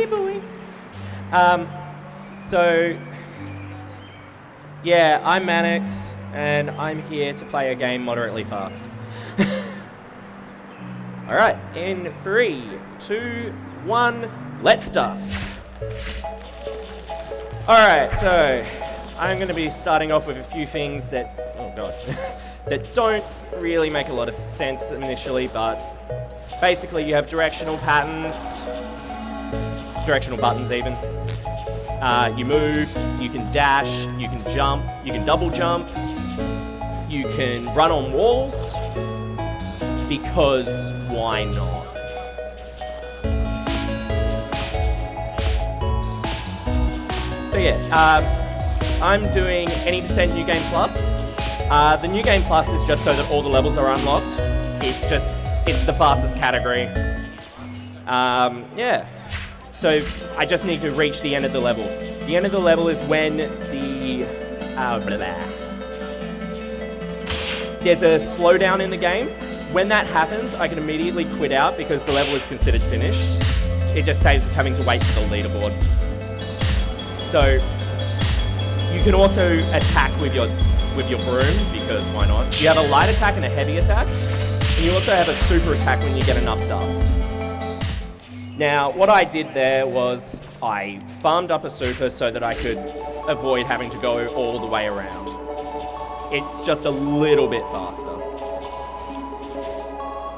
Yeah, boy. So, yeah, I'm Mannix, and I'm here to play a game moderately fast. Alright, in 3, 2, 1, let's dust. Alright, so I'm going to be starting off with a few things that, oh god, that don't really make a lot of sense initially, but basically you have directional patterns, directional buttons even. You move, you can dash, you can jump, you can double jump, you can run on walls, because why not? So yeah, I'm doing Any Descent New Game Plus. The New Game Plus is just so that all the levels are unlocked. It's the fastest category. Yeah. So I just need to reach the end of the level. The end of the level is when the there's a slowdown in the game. When that happens, I can immediately quit out because the level is considered finished. It just saves us having to wait for the leaderboard. So you can also attack with your broom, because why not? You have a light attack and a heavy attack, and you also have a super attack when you get enough dust. Now, what I did there was I farmed up a super so that I could avoid having to go all the way around. It's just a little bit faster.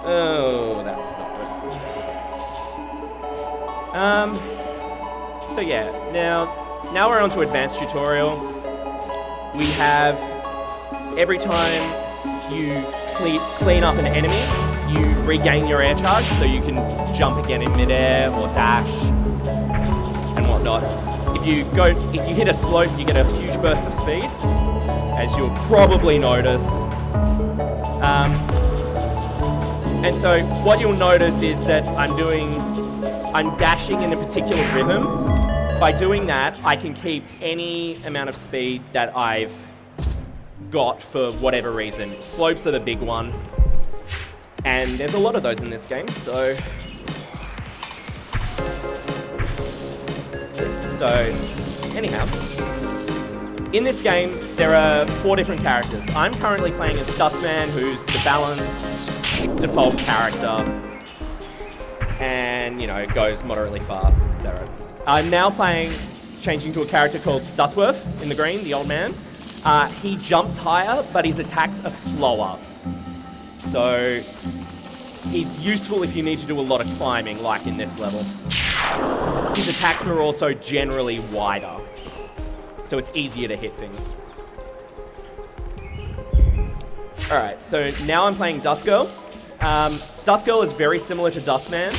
Oh, that's not good. So yeah, now we're on to advanced tutorial. We have, every time you clean up an enemy, you regain your air charge, so you can jump again in midair or dash and whatnot. If you hit a slope, you get a huge burst of speed, as you'll probably notice. And so what you'll notice is that I'm dashing in a particular rhythm. By doing that, I can keep any amount of speed that I've got for whatever reason. Slopes are the big one. And there's a lot of those in this game, so anyhow. In this game, there are 4 different characters. I'm currently playing as Dustman, who's the balanced default character, and, you know, goes moderately fast, etc. I'm now changing to a character called Dustforce in the green, the old man. He jumps higher, but his attacks are slower. So he's useful if you need to do a lot of climbing, like in this level. His attacks are also generally wider, so it's easier to hit things. Alright, so now I'm playing Dust Girl. Dust Girl is very similar to Dustman.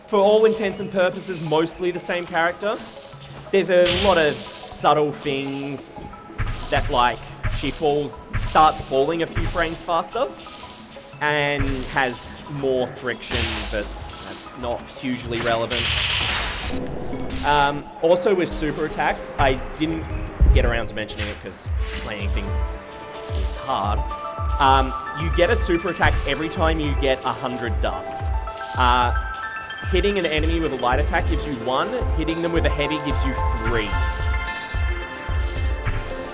For all intents and purposes, mostly the same character. There's a lot of subtle things that, like, she starts falling a few frames faster and has more friction, but that's not hugely relevant. Also with super attacks, I didn't get around to mentioning it because explaining things is hard. You get a super attack every time you get 100 dust. Hitting an enemy with a light attack gives you 1, hitting them with a heavy gives you 3.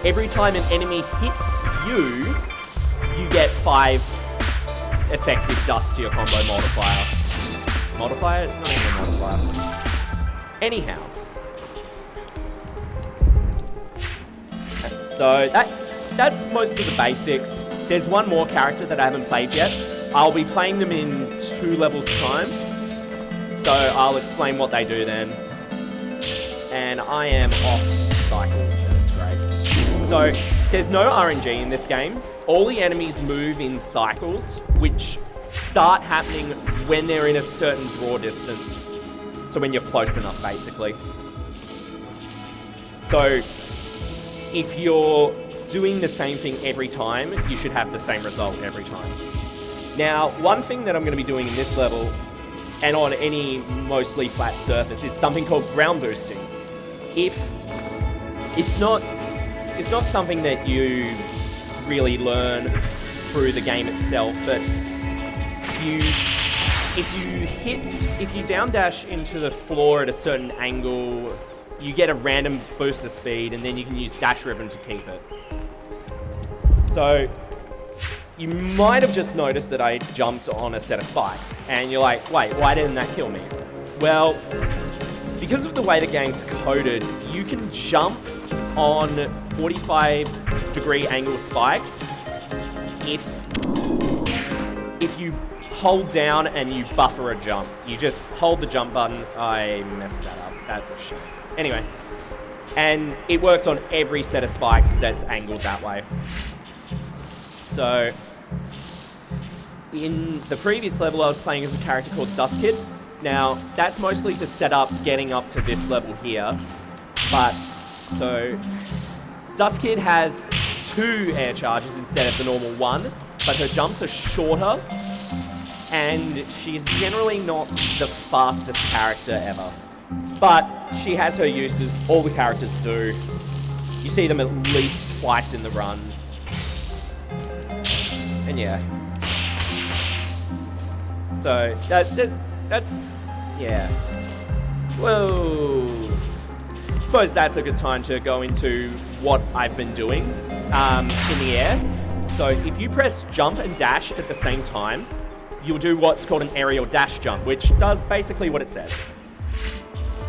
Every time an enemy hits you, you get 5 effective dust to your combo multiplier. Multiplier? It's not even a multiplier. Anyhow. So that's most of the basics. There's one more character that I haven't played yet. I'll be playing them in 2 levels time. So I'll explain what they do then. And I am off cycles, and it's great. So there's no RNG in this game. All the enemies move in cycles, which start happening when they're in a certain draw distance. So when you're close enough, basically. So if you're doing the same thing every time, you should have the same result every time. Now, one thing that I'm going to be doing in this level, and on any mostly flat surface, is something called ground boosting. It's not something that you really learn through the game itself, but if you down dash into the floor at a certain angle, you get a random boost of speed, and then you can use dash ribbon to keep it. So you might have just noticed that I jumped on a set of spikes, and you're like, wait, why didn't that kill me? Well, because of the way the game's coded, you can jump on 45-degree angle spikes if you hold down and you buffer a jump. You just hold the jump button. I messed that up. That's a shame. Anyway, and it works on every set of spikes that's angled that way. So, in the previous level, I was playing as a character called Dustkid. Now, that's mostly to set up getting up to this level here. But, so, Dustkid has 2 air charges instead of the normal 1, but her jumps are shorter, and she's generally not the fastest character ever. But she has her uses, all the characters do. You see them at least twice in the run. And yeah. So, that's, yeah. Whoa. I suppose that's a good time to go into what I've been doing in the air. So if you press jump and dash at the same time, you'll do what's called an aerial dash jump, which does basically what it says.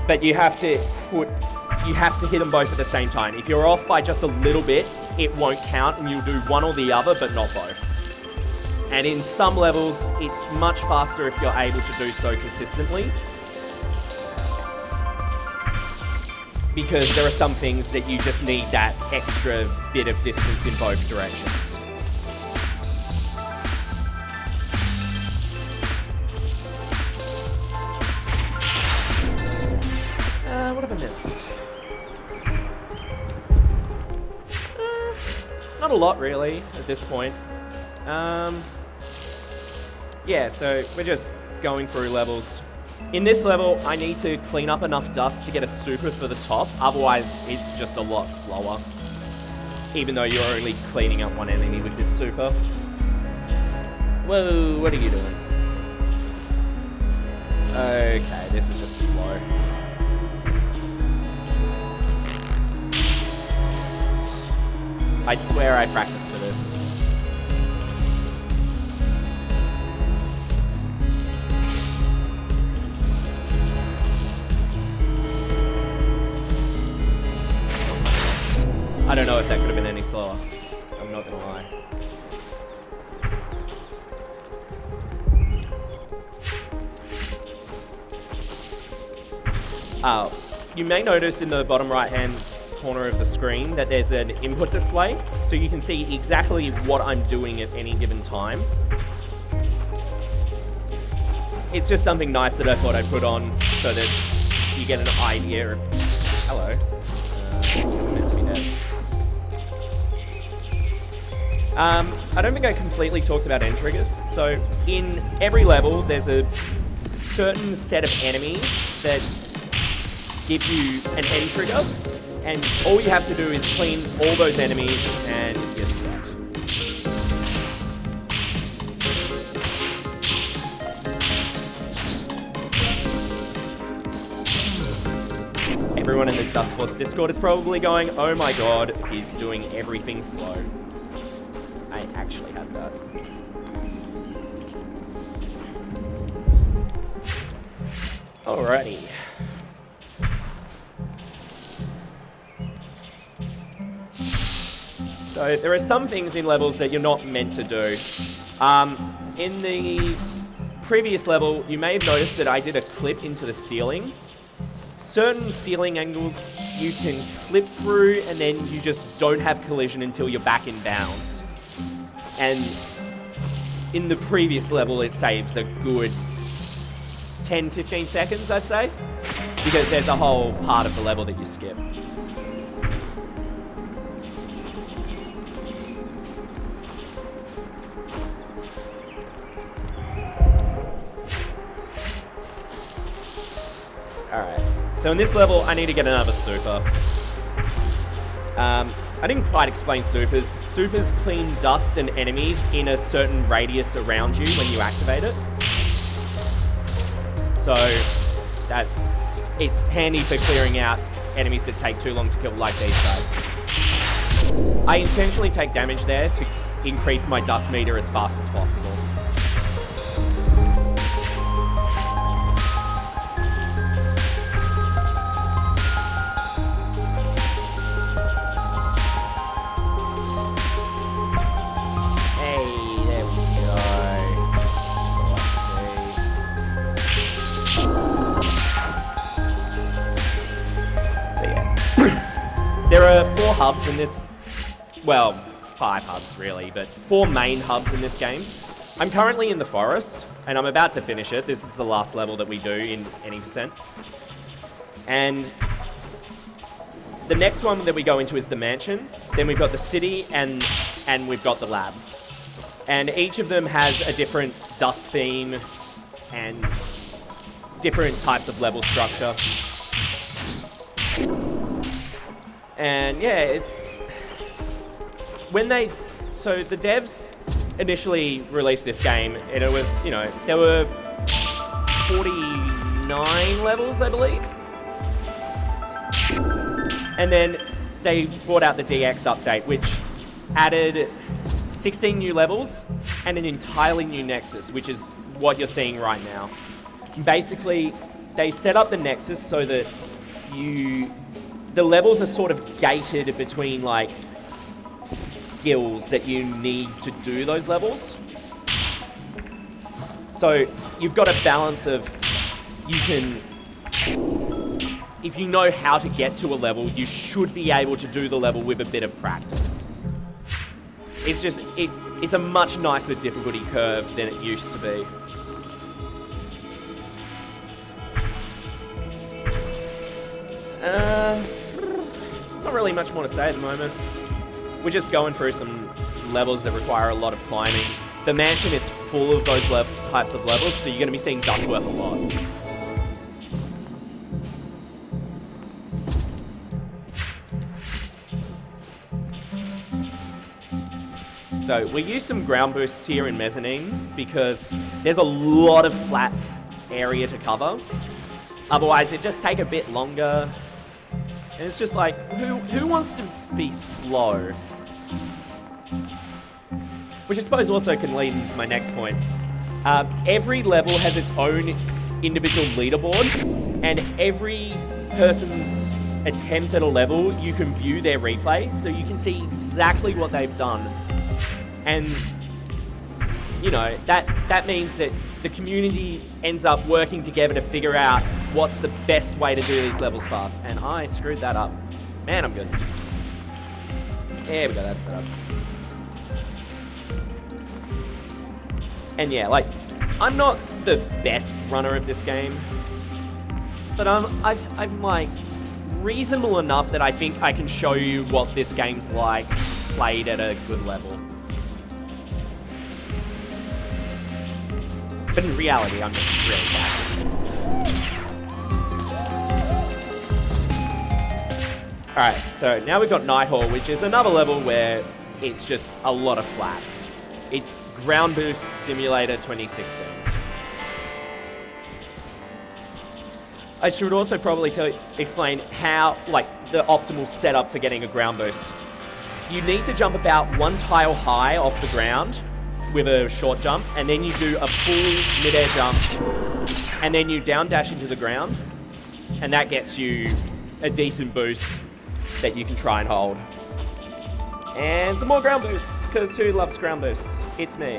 But you have to hit them both at the same time. If you're off by just a little bit, it won't count, and you'll do one or the other, but not both. And in some levels, it's much faster if you're able to do so consistently. Because there are some things that you just need that extra bit of distance in both directions. What have I missed? Not a lot, really, at this point. Yeah, so we're just going through levels. In this level, I need to clean up enough dust to get a super for the top, otherwise it's just a lot slower. Even though you're only cleaning up one enemy with this super. Whoa, what are you doing? Okay, this is just slow. I swear I practiced for this. I don't know if that could have been any slower. I'm not gonna lie. You may notice in the bottom right-hand corner of the screen that there's an input display, so you can see exactly what I'm doing at any given time. It's just something nice that I thought I'd put on so that you get an idea of... Hello. I'm meant to be dead. I don't think I completely talked about end triggers. So in every level, there's a certain set of enemies that give you an end trigger, and all you have to do is clean all those enemies and get that. Everyone in the Dustforce Discord is probably going, oh my god, he's doing everything slow. I actually had that. Alrighty. So there are some things in levels that you're not meant to do. In the previous level, you may have noticed that I did a clip into the ceiling. Certain ceiling angles you can clip through, and then you just don't have collision until you're back in bounds. And in the previous level, it saves a good 10-15 seconds, I'd say, because there's a whole part of the level that you skip. Alright, so in this level, I need to get another super. I didn't quite explain supers. Supers clean dust and enemies in a certain radius around you when you activate it. So it's handy for clearing out enemies that take too long to kill, like these guys. I intentionally take damage there to increase my dust meter as fast as possible. There are 4 hubs in this, well, 5 hubs really, but 4 main hubs in this game. I'm currently in the forest, and I'm about to finish it. This is the last level that we do in any percent. And the next one that we go into is the mansion. Then we've got the city, and we've got the labs. And each of them has a different dust theme and different types of level structure. And yeah, it's when so the devs initially released this game, and it was, you know, there were 49 levels, I believe. And then they brought out the DX update, which added 16 new levels and an entirely new Nexus, which is what you're seeing right now. Basically, they set up the Nexus so that the levels are sort of gated between, like, skills that you need to do those levels. So you've got a balance of, if you know how to get to a level, you should be able to do the level with a bit of practice. It's just, it's a much nicer difficulty curve than it used to be. Not really much more to say at the moment. We're just going through some levels that require a lot of climbing. The mansion is full of those types of levels, so you're going to be seeing Dustworth a lot. So we use some ground boosts here in Mezzanine because there's a lot of flat area to cover. Otherwise, it just take a bit longer. And it's just like, who wants to be slow? Which I suppose also can lead into my next point. Every level has its own individual leaderboard, and every person's attempt at a level, you can view their replay, so you can see exactly what they've done. And, you know, that means that the community ends up working together to figure out what's the best way to do these levels fast. And I screwed that up. Man, I'm good. There we go, that's better. And yeah, like, I'm not the best runner of this game, but I'm like reasonable enough that I think I can show you what this game's like played at a good level. But in reality, I'm just really bad. Alright, so now we've got Night Hall, which is another level where it's just a lot of flat. It's Ground Boost Simulator 2016. I should also probably explain how, like, the optimal setup for getting a ground boost. You need to jump about 1 tile high off the ground with a short jump, and then you do a full mid-air jump, and then you down dash into the ground, and that gets you a decent boost that you can try and hold. And some more ground boosts, because who loves ground boosts? It's me.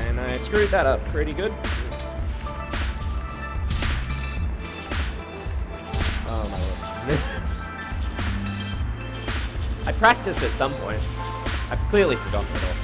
And I screwed that up pretty good. Oh my lord. I practiced at some point. I've clearly forgotten it all.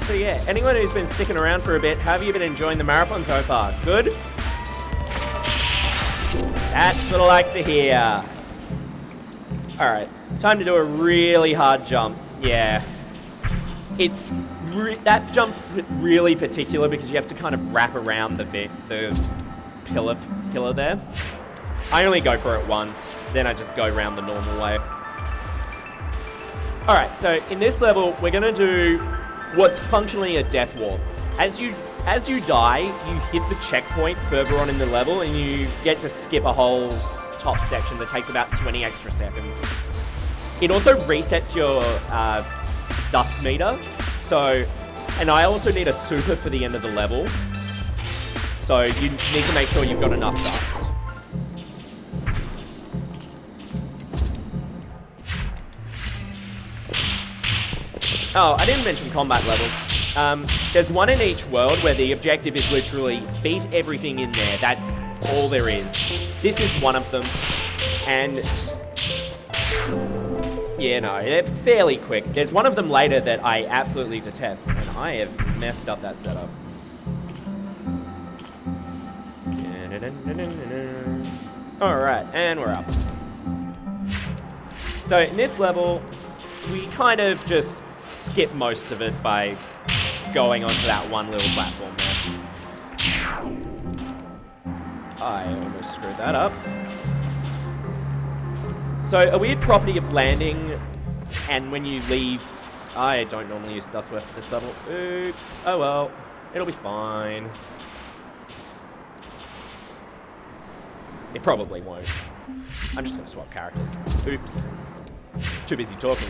So yeah, anyone who's been sticking around for a bit, how have you been enjoying the marathon so far? Good? That's what I like to hear. Alright, time to do a really hard jump. Yeah. That jump's really particular because you have to kind of wrap around the pillar there. I only go for it once, then I just go around the normal way. Alright, so in this level, we're going to do what's functionally a death wall. As you die, you hit the checkpoint further on in the level and you get to skip a whole top section that takes about 20 extra seconds. It also resets your dust meter. So, and I also need a super for the end of the level. So you need to make sure you've got enough dust. Oh, I didn't mention combat levels. There's one in each world where the objective is literally beat everything in there. That's all there is. This is one of them. And yeah, no, they're fairly quick. There's one of them later that I absolutely detest, and I have messed up that setup. Alright, and we're up. So in this level, we kind of just skip most of it by going onto that one little platform there. I almost screwed that up. So a weird property of landing, and when you leave, I don't normally use Dustforce at this level. Oops. Oh well, it'll be fine. It probably won't. I'm just gonna swap characters. Oops. It's too busy talking.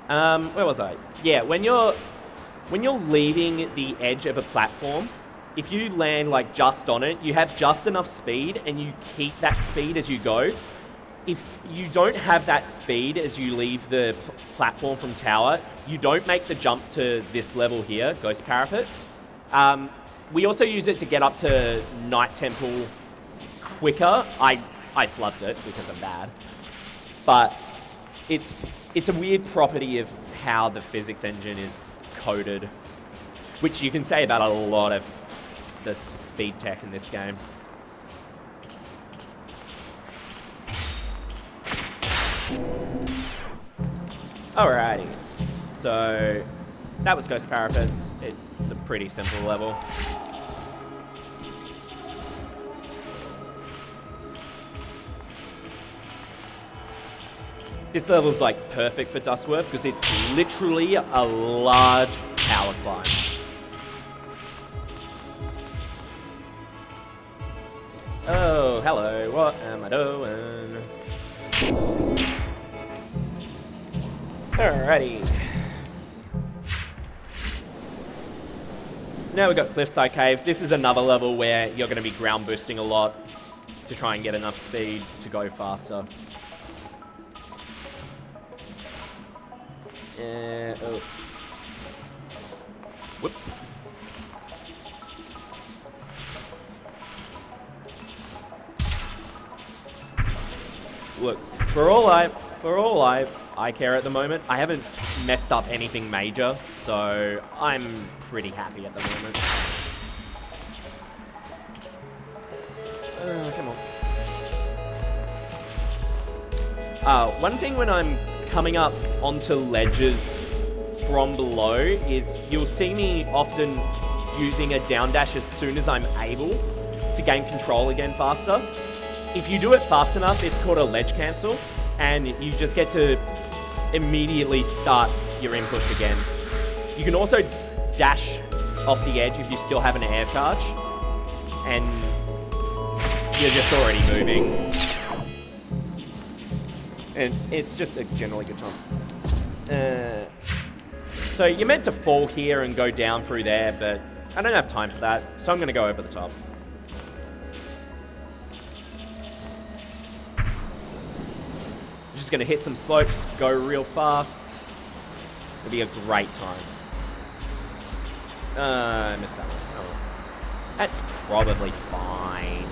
Where was I? Yeah, when you're leaving the edge of a platform, if you land like just on it, you have just enough speed and you keep that speed as you go. If you don't have that speed as you leave the platform from tower, you don't make the jump to this level here, Ghost Parapets. We also use it to get up to Night Temple quicker. I flubbed it because I'm bad. But it's a weird property of how the physics engine is coded, which you can say about a lot of the speed tech in this game. Alrighty, so that was Ghost Parapets. It's a pretty simple level. This level's like perfect for Dustforce because it's literally a large tower climb. Oh, hello, what am I doing? Alrighty. So now we've got Cliffside Caves. This is another level where you're going to be ground boosting a lot to try and get enough speed to go faster. Oh. Whoops. Look, for all I care at the moment, I haven't messed up anything major, so I'm pretty happy at the moment. Come on. One thing when I'm coming up onto ledges from below is you'll see me often using a down dash as soon as I'm able to gain control again faster. If you do it fast enough, it's called a ledge cancel, and you just get to immediately start your inputs again. You can also dash off the edge if you still have an air charge, and you're just already moving. And it's just a generally good time. So you're meant to fall here and go down through there, but I don't have time for that, so I'm going to go over the top. Just going to hit some slopes, go real fast. It'll be a great time. I missed that one. Oh. That's probably fine.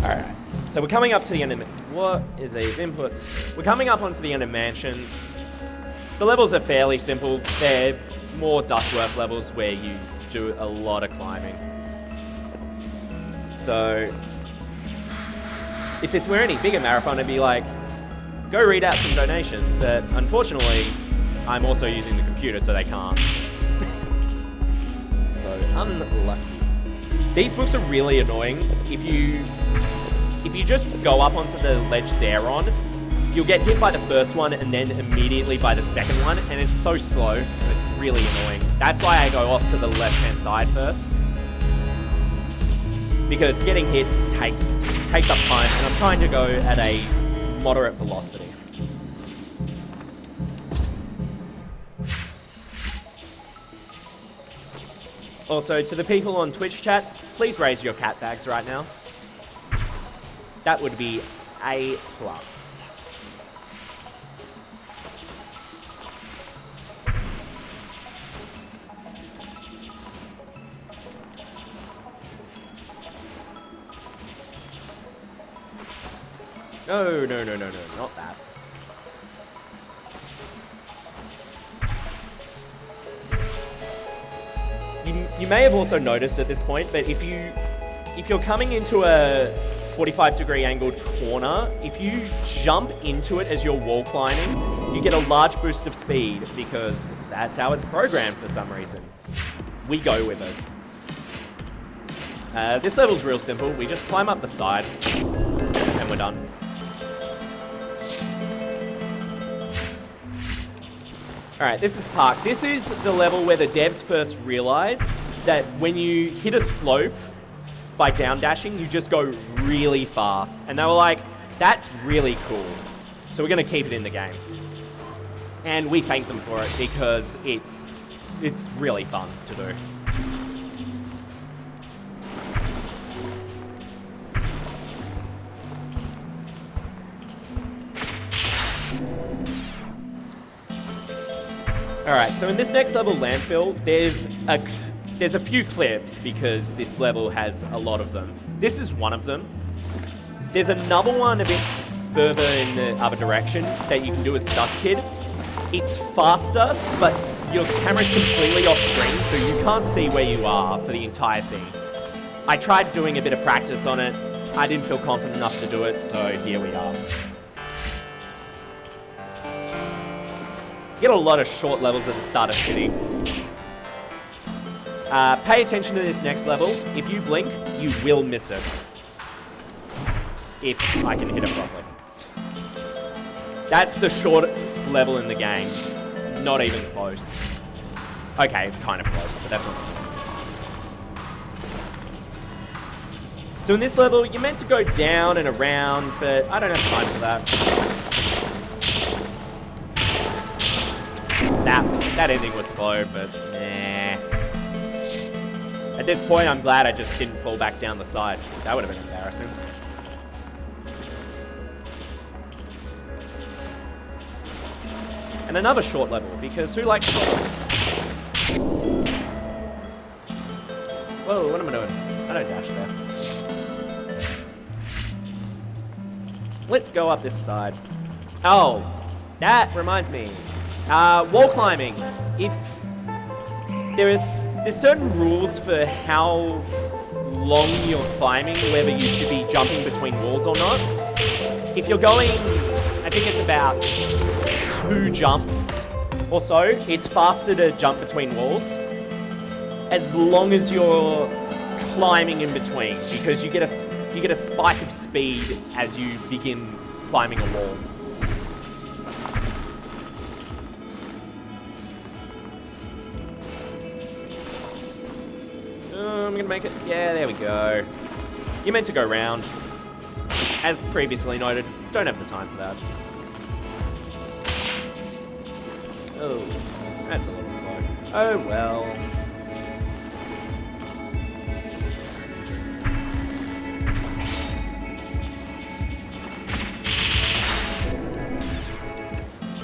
Alright, So we're coming up to the end of... What is these inputs? We're coming up onto the end of Mansion. The levels are fairly simple. They're more Dustworth levels where you do a lot of climbing. So if this were any bigger marathon, I'd be like, go read out some donations. But unfortunately, I'm also using the computer, so they can't. So unlucky. These books are really annoying. If you just go up onto the ledge they're on, you'll get hit by the first one and then immediately by the second one, and it's so slow, and it's really annoying. That's why I go off to the left-hand side first, because getting hit takes up time, and I'm trying to go at a moderate velocity. Also, to the people on Twitch chat, please raise your cat bags right now. That would be A+. No, not that. You may have also noticed at this point, but if you're coming into a 45-degree angled corner, if you jump into it as you're wall climbing, you get a large boost of speed because that's how it's programmed for some reason. We go with it. This level's real simple. We just climb up the side and we're done. Alright, this is Park. This is the level where the devs first realized that when you hit a slope by down dashing, you just go really fast. And they were like, that's really cool. So we're going to keep it in the game. And we thank them for it because it's really fun to do. Alright, so in this next level, Landfill, there's a few clips because this level has a lot of them. This is one of them. There's another one a bit further in the other direction that you can do as Dust Kid. It's faster, but your camera's completely off screen, so you can't see where you are for the entire thing. I tried doing a bit of practice on it. I didn't feel confident enough to do it, so here we are. You get a lot of short levels at the start of City. Pay attention to this next level. If you blink, you will miss it. If I can hit it properly. That's the shortest level in the game. Not even close. Okay, it's kind of close, but that's not. So in this level, you're meant to go down and around, but I don't have time for that. That ending was slow, but nah. At this point, I'm glad I just didn't fall back down the side. That would have been embarrassing. And another short level, because who likes short levels? Whoa, what am I doing? I don't dash there. Let's go up this side. Oh, that reminds me. Wall climbing. If there's certain rules for how long you're climbing, whether you should be jumping between walls or not. If you're going, I think it's about 2 jumps or so, it's faster to jump between walls as long as you're climbing in between, because you get a spike of speed as you begin climbing a wall. I'm gonna make it. Yeah, there we go. You're meant to go round. As previously noted, don't have the time for that. Oh, that's a little slow. Oh well.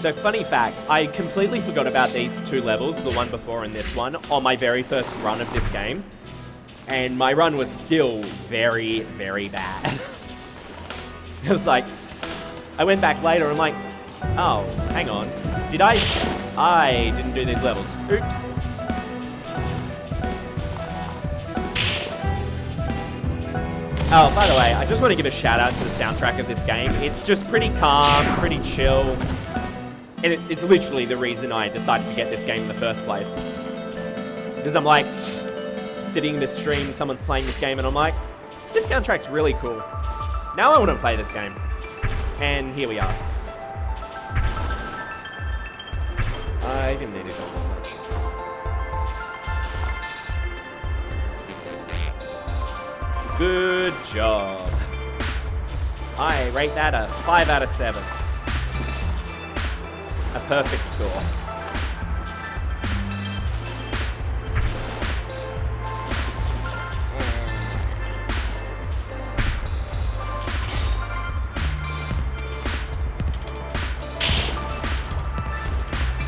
So funny fact, I completely forgot about these 2 levels, the one before and this one, on my very first run of this game. And my run was still very, very bad. It was like, I went back later and I'm like, oh, hang on. Did I didn't do these levels. Oops. Oh, by the way, I just want to give a shout out to the soundtrack of this game. It's just pretty calm, pretty chill. And it's literally the reason I decided to get this game in the first place. Because I'm like, sitting in the stream, someone's playing this game, and I'm like, this soundtrack's really cool. Now I want to play this game. And here we are. I didn't need it all much. Good job. I rate that a 5 out of 7. A perfect score.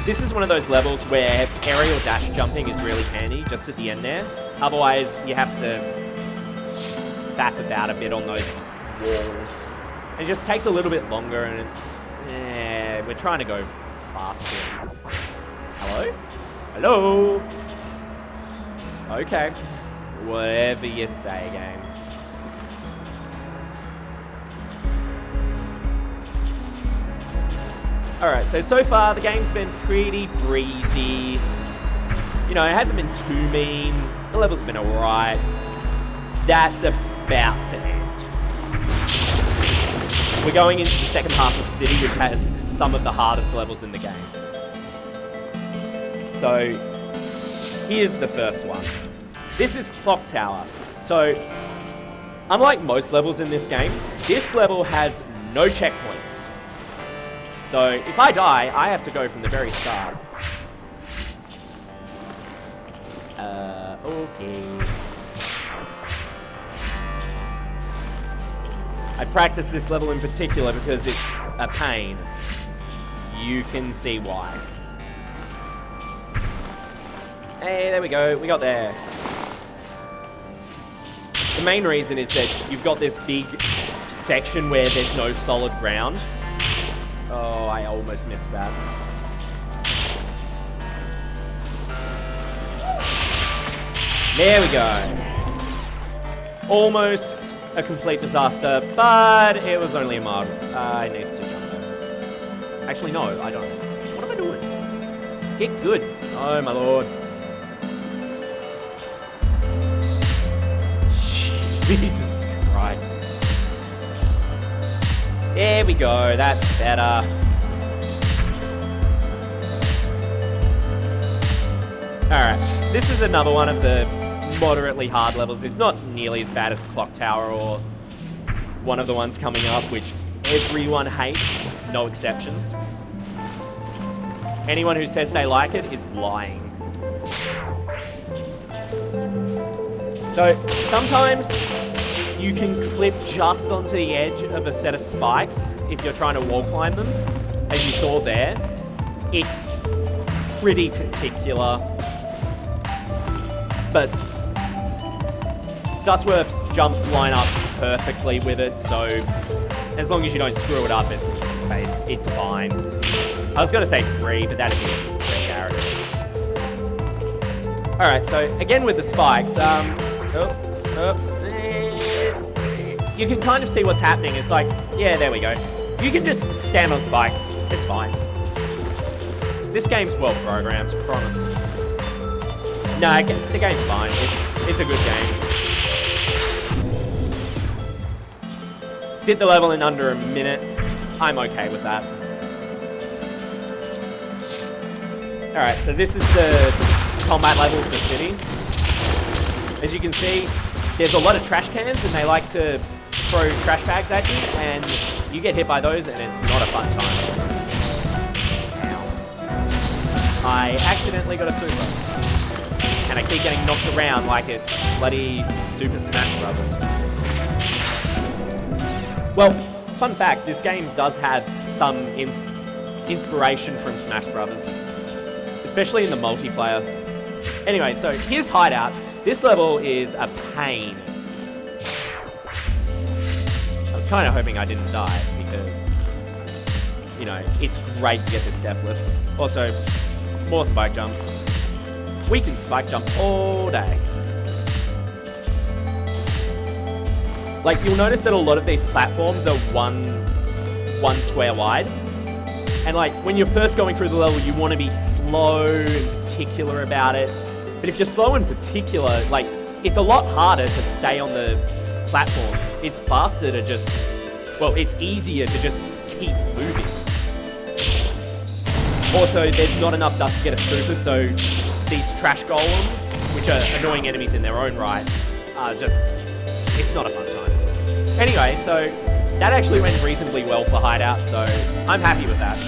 This is one of those levels where aerial dash jumping is really handy, just at the end there. Otherwise, you have to faff about a bit on those walls. It just takes a little bit longer, and we're trying to go faster. Hello? Hello? Okay. Whatever you say, game. Alright, so far the game's been pretty breezy. You know, it hasn't been too mean. The level's been alright. That's about to end. We're going into the second half of City, which has some of the hardest levels in the game. So, here's the first one. This is Clock Tower. So, unlike most levels in this game, this level has no checkpoints. So, if I die, I have to go from the very start. Okay. I practice this level in particular because it's a pain. You can see why. Hey, there we go. We got there. The main reason is that you've got this big section where there's no solid ground. Oh, I almost missed that. There we go. Almost a complete disaster, but it was only a mild. I need to jump there. Actually, no, I don't. What am I doing? Get good. Oh, my lord. Jesus Christ. There we go. That's better. Alright. This is another one of the moderately hard levels. It's not nearly as bad as Clock Tower or one of the ones coming up, which everyone hates, no exceptions. Anyone who says they like it is lying. So, sometimes you can clip just onto the edge of a set of spikes if you're trying to wall climb them, as you saw there. It's pretty particular, but Dustforce jumps line up perfectly with it, so as long as you don't screw it up, it's fine. I was going to say free, but that'd be free character. Alright, so again with the spikes, you can kind of see what's happening. It's like, yeah, there we go. You can just stand on spikes. It's fine. This game's well programmed, I promise. No, the game's fine. It's a good game. Did the level in under a minute. I'm okay with that. Alright, so this is the combat level for City. As you can see, there's a lot of trash cans and they like to throw trash bags at you, and you get hit by those and it's not a fun time. Ow. I accidentally got a super. And I keep getting knocked around like it's bloody Super Smash Brothers. Well, fun fact, this game does have some inspiration from Smash Brothers, especially in the multiplayer. Anyway, so here's Hideout. This level is a pain. I was kind of hoping I didn't die because, you know, it's great to get this deathless. Also, more spike jumps. We can spike jump all day. Like, you'll notice that a lot of these platforms are one square wide. And like, when you're first going through the level, you want to be slow and particular about it. But if you're slow and particular, like, it's a lot harder to stay on the platforms. It's faster to just, well, it's easier to just keep moving. Also, there's not enough dust to get a super, so these trash golems, which are annoying enemies in their own right, are just, it's not a fun time. Anyway, so that actually went reasonably well for Hideout, so I'm happy with that.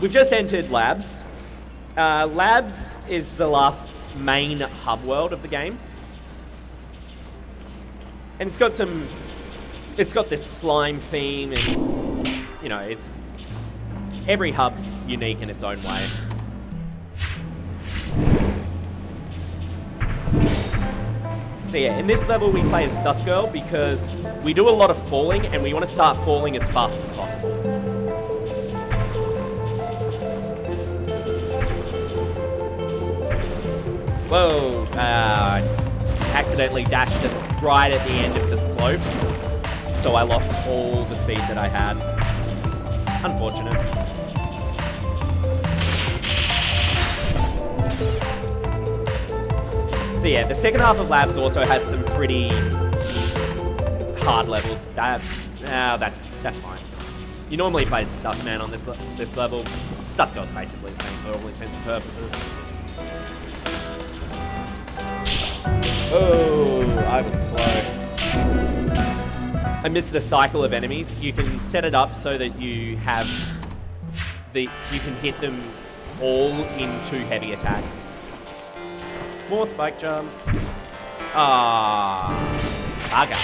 We've just entered Labs. Labs is the last main hub world of the game. And it's got this slime theme and, you know, every hub's unique in its own way. So yeah, in this level we play as Dust Girl because we do a lot of falling and we want to start falling as fast as possible. Whoa, accidentally dashed just right at the end of the slope, so I lost all the speed that I had. Unfortunate. So yeah, the second half of Labs also has some pretty hard levels. That's fine. You normally play as Dustman on this level. Dust Girl's basically the same for all intents and purposes. Oh, I was slow. I missed the cycle of enemies. You can set it up so that you have you can hit them all in 2 heavy attacks. More spike jumps. Bugger.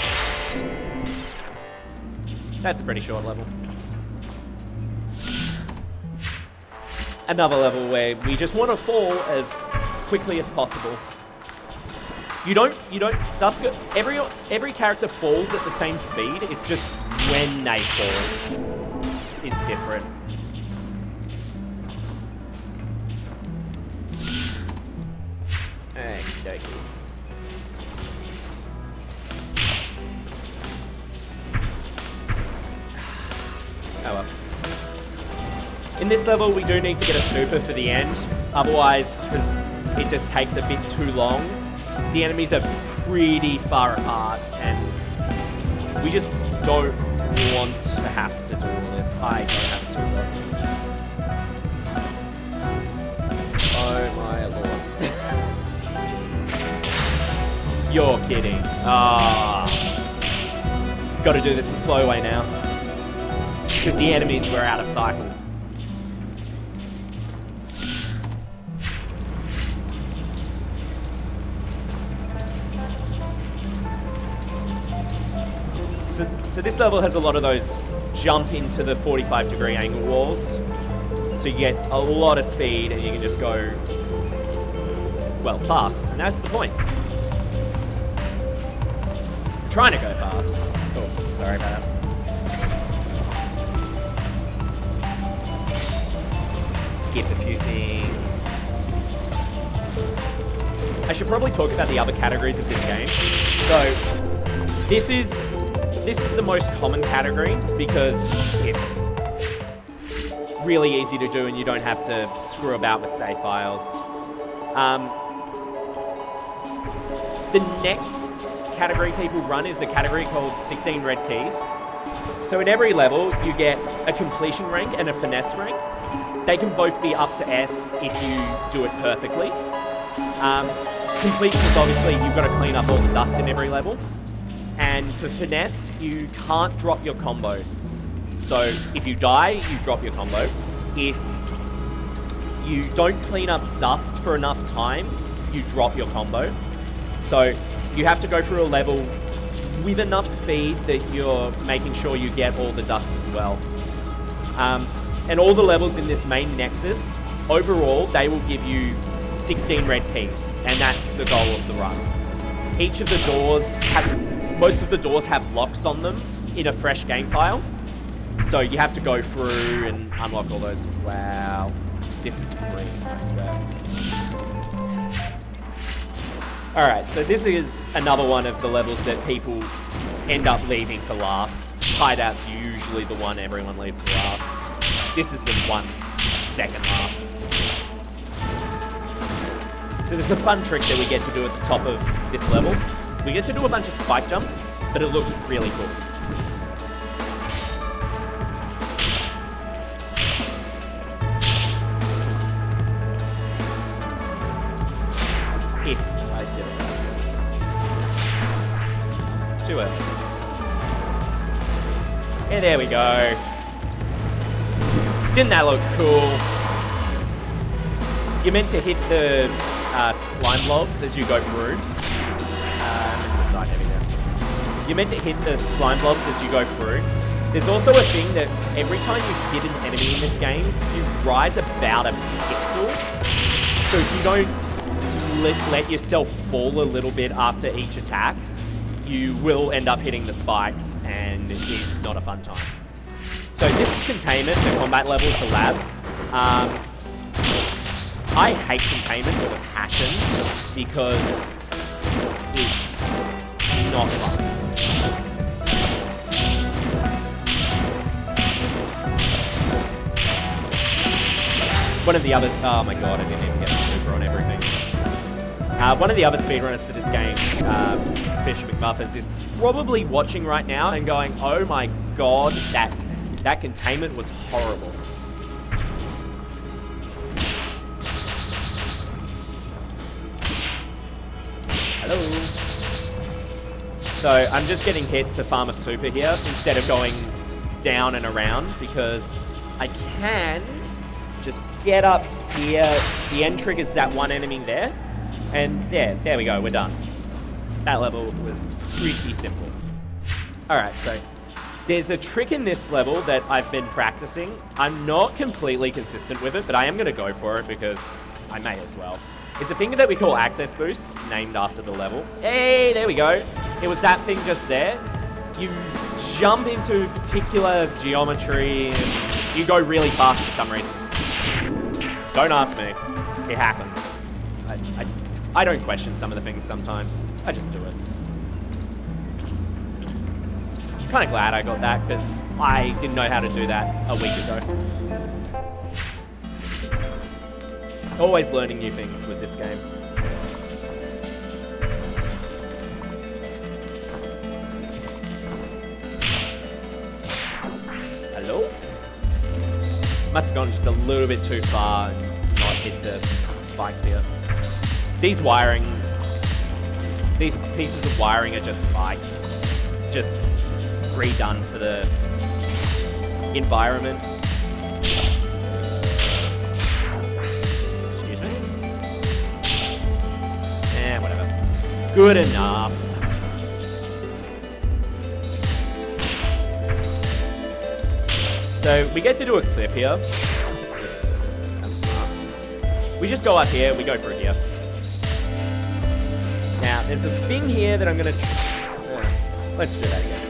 That's a pretty short level. Another level where we just want to fall as quickly as possible. Every character falls at the same speed, it's just when they fall is different. Okey-dokey. Oh well. In this level we do need to get a super for the end, otherwise, because it just takes a bit too long. The enemies are pretty far apart, and we just don't want to have to do all this. I don't have a super. Oh my lord. You're kidding. Gotta do this the slow way now. Because the enemies were out of cycle. So this level has a lot of those jump into the 45-degree angle walls. So you get a lot of speed and you can just go, well, fast. And that's the point. I'm trying to go fast. Oh, sorry about that. Skip a few things. I should probably talk about the other categories of this game. So this is the most common category because it's really easy to do and you don't have to screw about with save files. The next category people run is a category called 16 red keys. So in every level you get a completion rank and a finesse rank. They can both be up to S if you do it perfectly. Completion is obviously you've got to clean up all the dust in every level. And for finesse, you can't drop your combo. So if you die, you drop your combo. If you don't clean up dust for enough time, you drop your combo. So you have to go through a level with enough speed that you're making sure you get all the dust as well. And all the levels in this main nexus, overall, they will give you 16 red keys. And that's the goal of the run. each of the doors most of the doors have locks on them in a fresh game file. So you have to go through and unlock all those. Wow. This is great, I swear. Alright, so this is another one of the levels that people end up leaving for last. Hideout's usually the one everyone leaves for last. This is the one second last. So there's a fun trick that we get to do at the top of this level. We get to do a bunch of spike jumps, but it looks really cool. If I did it. Too early. Yeah, there we go. Didn't that look cool? You're meant to hit the slime blobs as you go through. You're meant to hit the slime blobs as you go through. There's also a thing that every time you hit an enemy in this game, you rise about a pixel. So if you don't let yourself fall a little bit after each attack, you will end up hitting the spikes, and it's not a fun time. So this is containment, the combat level for labs. I hate containment with a passion because it's not fun. One of the other, oh my god, I didn't even get a super on everything. One of the other speedrunners for this game, Fisher McMuffins, is probably watching right now and going, oh my god, that containment was horrible. Hello. So I'm just getting hit to farm a super here instead of going down and around because I can just get up here. The end triggers that one enemy there. And there we go, we're done. That level was pretty simple. Alright, so there's a trick in this level that I've been practicing. I'm not completely consistent with it, but I am going to go for it because I may as well. It's a thing that we call access boost, named after the level. Hey, there we go. It was that thing just there. You jump into particular geometry and you go really fast for some reason. Don't ask me. It happens. I don't question some of the things sometimes. I just do it. I'm kind of glad I got that because I didn't know how to do that a week ago. Always learning new things with this game. Hello? Must have gone just a little bit too far and not hit the spikes here. These pieces of wiring are just spikes. Just redone for the environment. Excuse me. Whatever. Good enough. So we get to do a clip here. We just go up here, we go through here. Now, there's a thing here that I'm going to... let's do that again.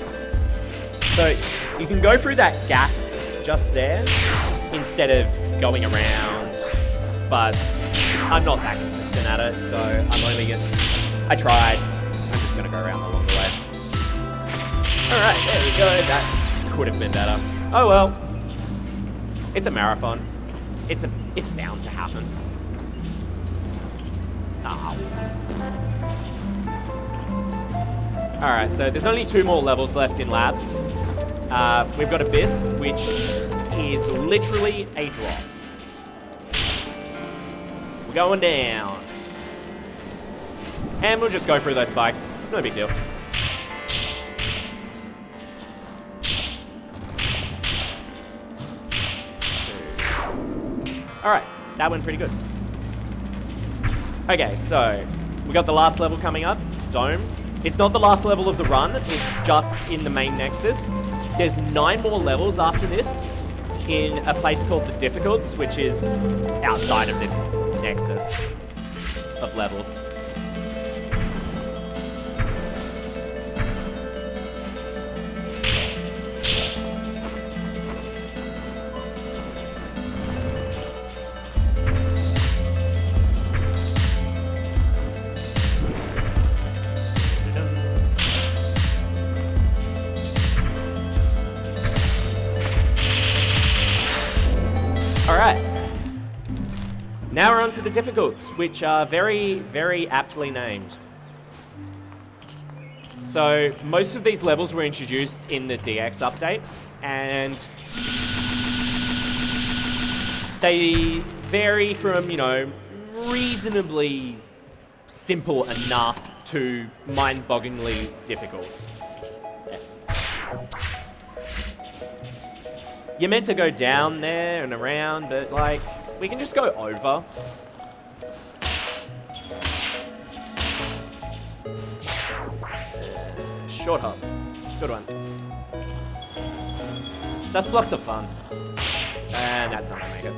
So, you can go through that gap just there instead of going around, but I'm not that consistent at it, so I'm only going to... I tried. I'm just going to go around along the way. Alright, there we go. That could have been better. Oh well. It's a marathon. It's bound to happen. Ow. Alright, so there's only 2 more levels left in labs. We've got Abyss, which is literally a drop. We're going down. And we'll just go through those spikes. It's no big deal. Alright, that went pretty good. Okay, so we got the last level coming up, Dome. It's not the last level of the run, it's just in the main Nexus. There's 9 more levels after this in a place called the Difficults, which is outside of this Nexus of levels. to the difficulties, which are very, very aptly named. So most of these levels were introduced in the DX update, and they vary from, you know, reasonably simple enough to mind-bogglingly difficult. You're meant to go down there and around, but like, we can just go over. Short hop. Good one. Dust blocks are fun. And that's not gonna make it.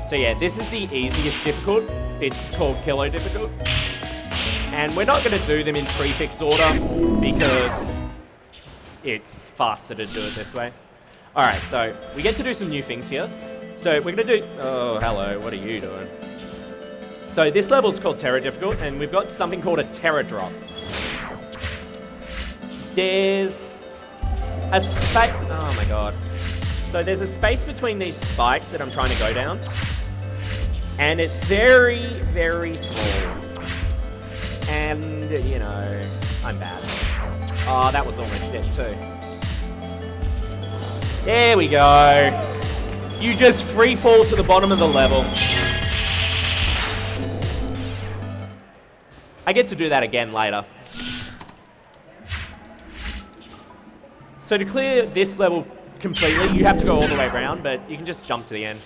So yeah, this is the easiest difficult. It's called Kilo difficult. And we're not gonna do them in prefix order because it's faster to do it this way. Alright, so we get to do some new things here. So we're gonna do, oh hello, what are you doing? So this level's called Terror difficult, and we've got something called a Terror drop. There's a space, oh my god. So there's a space between these spikes that I'm trying to go down. And it's very, very small. And, you know, I'm bad. Oh, that was almost it too. There we go. You just free fall to the bottom of the level. I get to do that again later. So to clear this level completely, you have to go all the way around, but you can just jump to the end.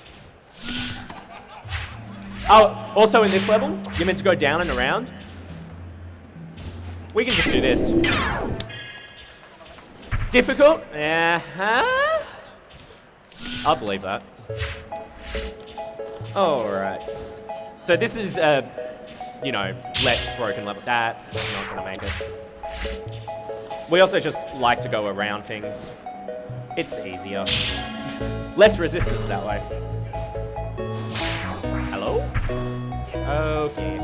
Oh, also in this level, you're meant to go down and around. We can just do this. Difficult? Uh-huh. I'll believe that. Alright. So this is, you know, less broken level. That's not gonna make it. We also just like to go around things. It's easier. Less resistance that way. Hello? Okay.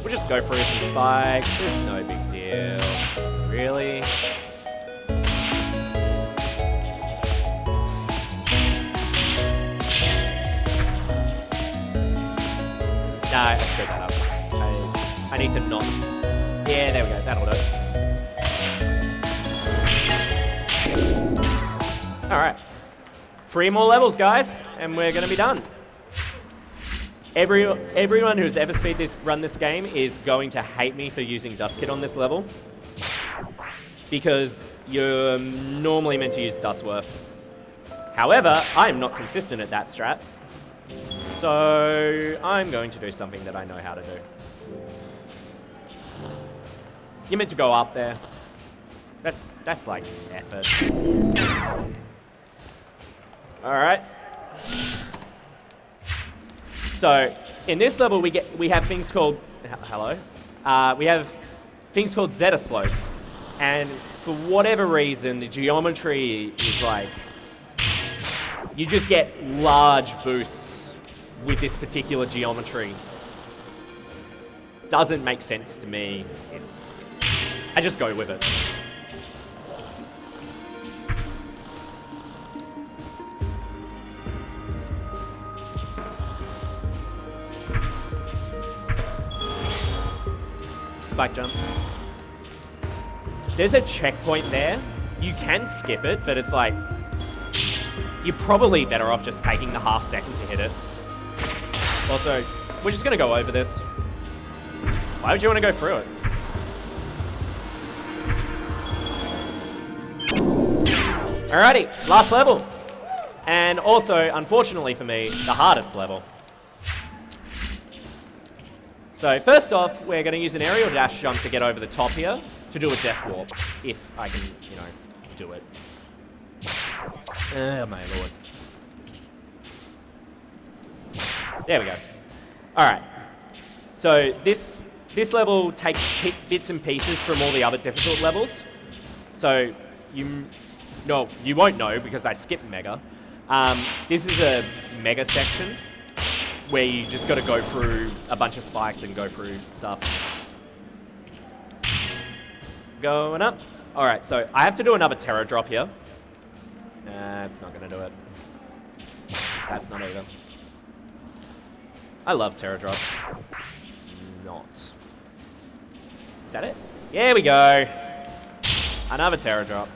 We'll just go through some spikes. It's no big deal. Really? No, I screwed that up. I need to not. Yeah, there we go. That'll do. Alright. 3 more levels, guys, and we're going to be done. Everyone who's ever run this game is going to hate me for using Dust Kit on this level. Because you're normally meant to use Dustworth. However, I'm not consistent at that strat. So I'm going to do something that I know how to do. You're meant to go up there. That's like effort. Alright. So in this level we have things called hello. We have things called Zeta slopes. And for whatever reason the geometry is like you just get large boosts with this particular geometry. Doesn't make sense to me. I just go with it. Spike jump. There's a checkpoint there. You can skip it, but it's like you're probably better off just taking the ½ second to hit it. Also, we're just gonna go over this. Why would you want to go through it? Alrighty, last level. And also, unfortunately for me, the hardest level. So first off, we're going to use an aerial dash jump to get over the top here to do a death warp, if I can, you know, do it. Oh my lord. There we go. Alright. So this level takes bits and pieces from all the other difficult levels. So you won't know because I skipped Mega. This is a Mega section where you just got to go through a bunch of spikes and go through stuff. Going up, Alright, so I have to do another terror drop here. It's not gonna do it. That's not either. I love terror drops. Not. Is that it? There we go. Another terror drop.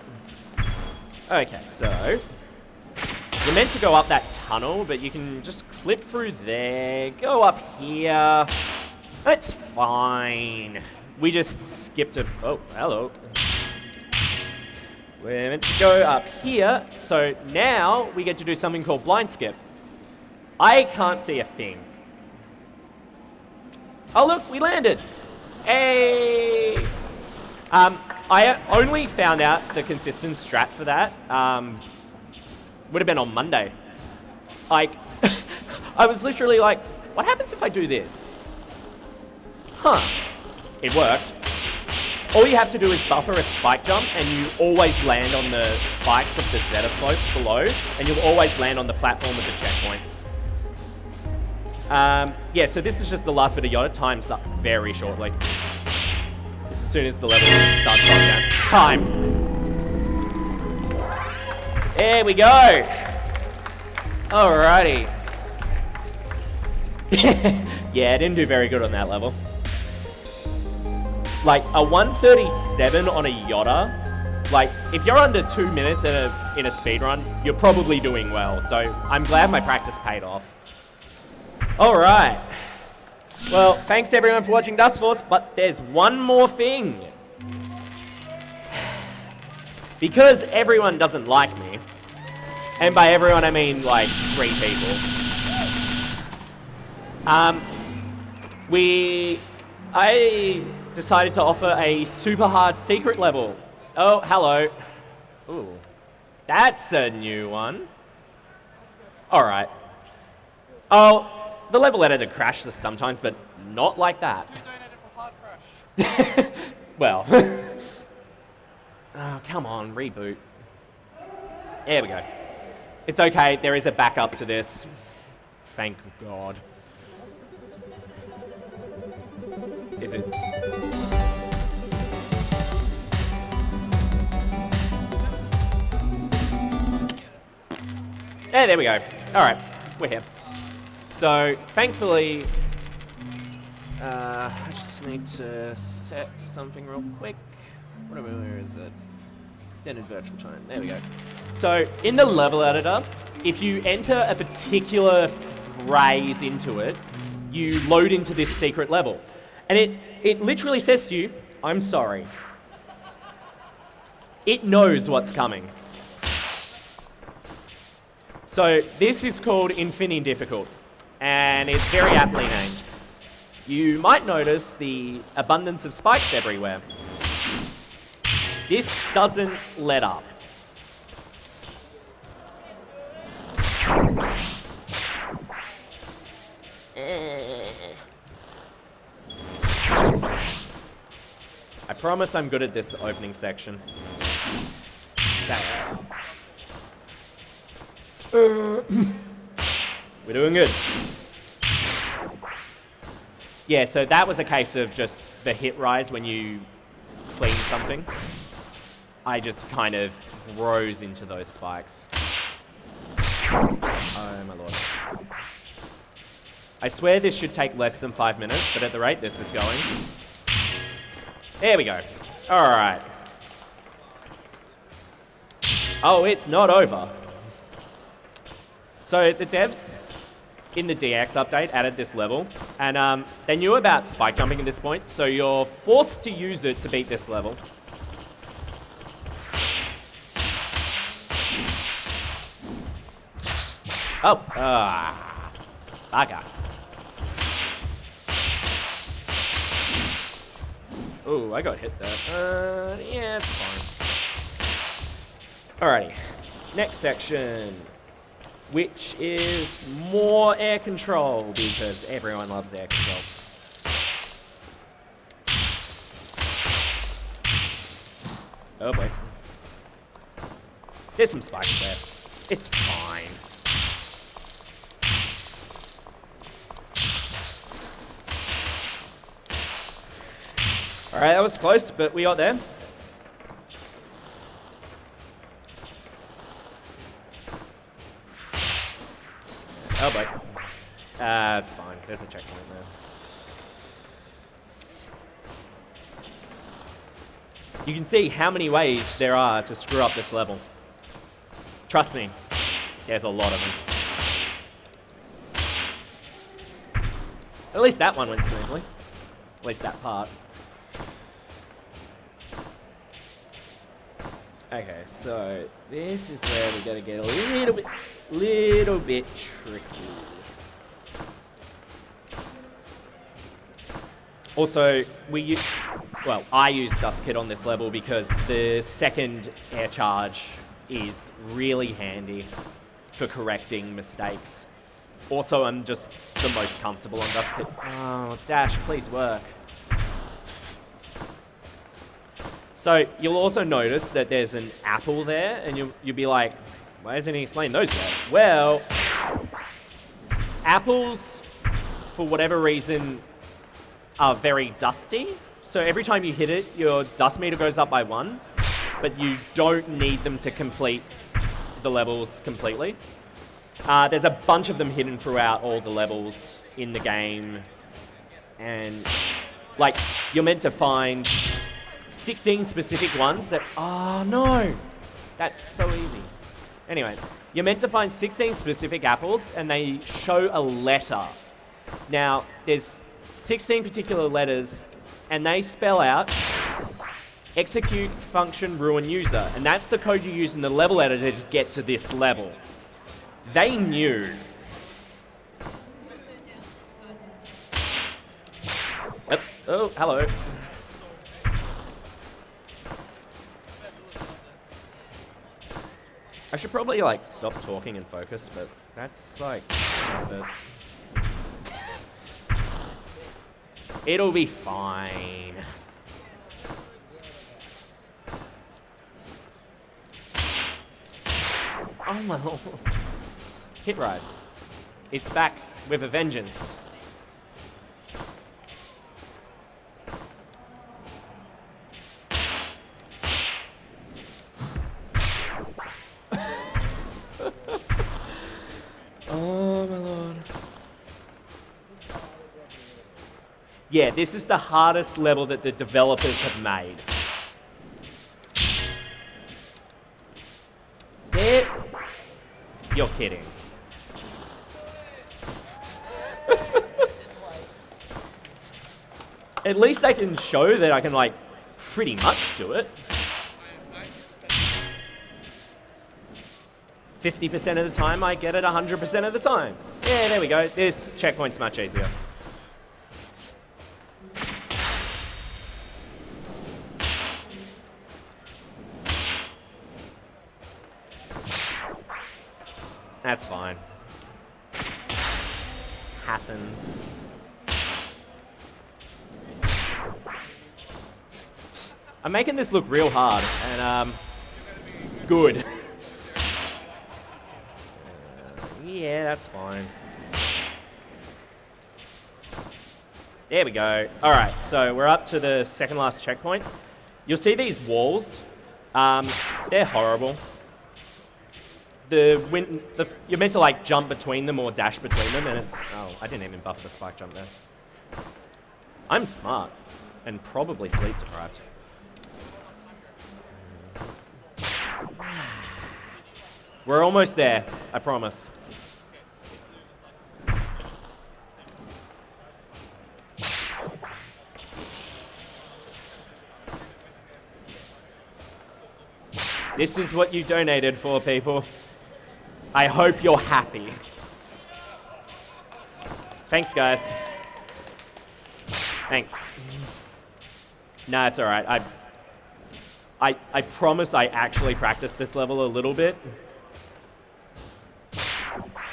Okay, so you're meant to go up that tunnel, but you can just clip through there, go up here. It's fine. We just skipped a... Oh, hello. We're meant to go up here, so now we get to do something called blind skip. I can't see a thing. Oh look, we landed. Hey! I only found out the consistent strat for that, would have been on Monday. Like, I was literally like, what happens if I do this? Huh. It worked. All you have to do is buffer a spike jump, and you always land on the spikes of the zeta slopes below, and you'll always land on the platform with the checkpoint. Yeah, so this is just the last bit of Yoda. Time's up very shortly. Just as soon as the level starts going down. Time! There we go! Alrighty. Yeah, I didn't do very good on that level. Like, a 137 on a Yoda, like, if you're under 2 minutes in a speedrun, you're probably doing well. So, I'm glad my practice paid off. Alright. Well, thanks everyone for watching Dustforce, but there's one more thing. Because everyone doesn't like me, and by everyone I mean, like, 3 people. I decided to offer a super hard secret level. Oh, hello. Ooh, that's a new one. Alright. Oh, the level editor crashes sometimes, but not like that. You donated for hard crash. Well. Oh, come on, reboot. There we go. It's okay, there is a backup to this. Thank God. Is it? Yeah, there we go. Alright, we're here. So, thankfully, I just need to set something real quick. Where is it? Standard virtual time. There we go. So, in the level editor, if you enter a particular phrase into it, you load into this secret level. And it literally says to you, I'm sorry. It knows what's coming. So this is called Infinity Difficult, and it's very aptly named. You might notice the abundance of spikes everywhere. This doesn't let up. I promise I'm good at this opening section. We're doing good. Yeah, so that was a case of just the hit rise when you clean something. I just kind of rose into those spikes. Oh my lord. I swear this should take less than 5 minutes, but at the rate this is going. There we go. Alright. Oh, it's not over. So the devs in the DX update added this level, and they knew about spike jumping at this point, so you're forced to use it to beat this level. Oh, bugger. Ooh, I got hit there. Yeah, it's fine. Alrighty, next section, which is more air control, because everyone loves air control. Oh boy. There's some spikes there. It's fine. Alright, that was close, but we got there. Oh, boy. It's fine. There's a checkpoint there. You can see how many ways there are to screw up this level. Trust me, there's a lot of them. At least that one went smoothly. At least that part. Okay, so this is where we're gonna get a little bit tricky. Also, I use Dust Kit on this level because the second air charge is really handy for correcting mistakes. Also, I'm just the most comfortable on Dust Kit. Oh, dash, please work. So you'll also notice that there's an apple there, and you'll be like, why doesn't he explain those yet? Well, apples, for whatever reason, are very dusty. So every time you hit it, your dust meter goes up by 1, but you don't need them to complete the levels completely. There's a bunch of them hidden throughout all the levels in the game, and like you're meant to find 16 specific ones that, oh no, that's so easy. Anyway, you're meant to find 16 specific apples and they show a letter. Now, there's 16 particular letters and they spell out execute function ruin user, and that's the code you use in the level editor to get to this level. They knew. Oh, hello. I should probably like stop talking and focus, but that's like effort. It'll be fine. Oh my lord. Hit rise. It's back with a vengeance. Oh my lord. Yeah, this is the hardest level that the developers have made. You're kidding. At least I can show that I can, like, pretty much do it. 50% of the time, I get it 100% of the time. Yeah, there we go. This checkpoint's much easier. That's fine. Happens. I'm making this look real hard, and good. Yeah, that's fine. There we go. All right, so we're up to the second last checkpoint. You'll see these walls. They're horrible. You're meant to like jump between them or dash between them, and it's, oh, I didn't even buff the spike jump there. I'm smart and probably sleep deprived. We're almost there, I promise. This is what you donated for, people. I hope you're happy. Thanks, guys. Thanks. Nah, it's all right. I promise I actually practiced this level a little bit.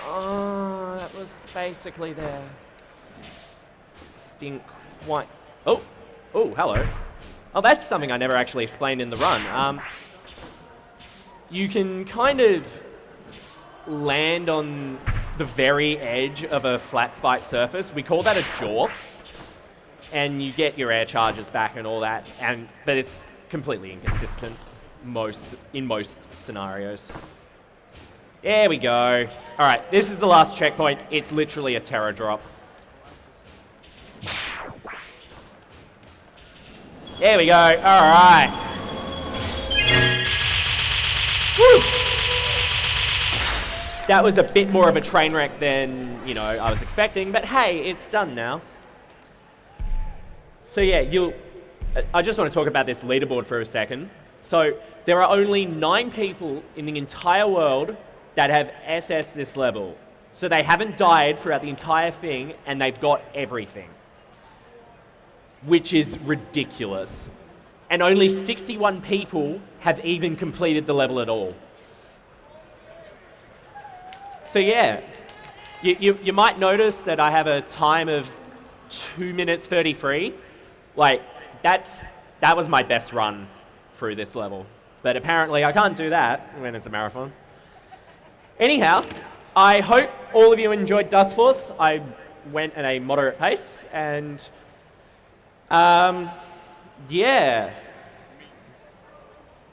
Oh, that was basically there. Didn't quite. Oh, hello. Oh, that's something I never actually explained in the run. You can kind of land on the very edge of a flat spiked surface. We call that a jorf, and you get your air charges back and all that. But it's completely inconsistent in most scenarios. There we go. All right, this is the last checkpoint. It's literally a terror drop. There we go. All right. Woo! That was a bit more of a train wreck than, I was expecting, but hey, it's done now. So yeah, I just want to talk about this leaderboard for a second. So there are only 9 people in the entire world that have SS'd this level. So they haven't died throughout the entire thing, and they've got everything, which is ridiculous. And only 61 people have even completed the level at all. So yeah, you might notice that I have a time of 2 minutes 33. Like, that was my best run through this level. But apparently I can't do that when it's a marathon. Anyhow, I hope all of you enjoyed Dustforce. I went at a moderate pace, and yeah.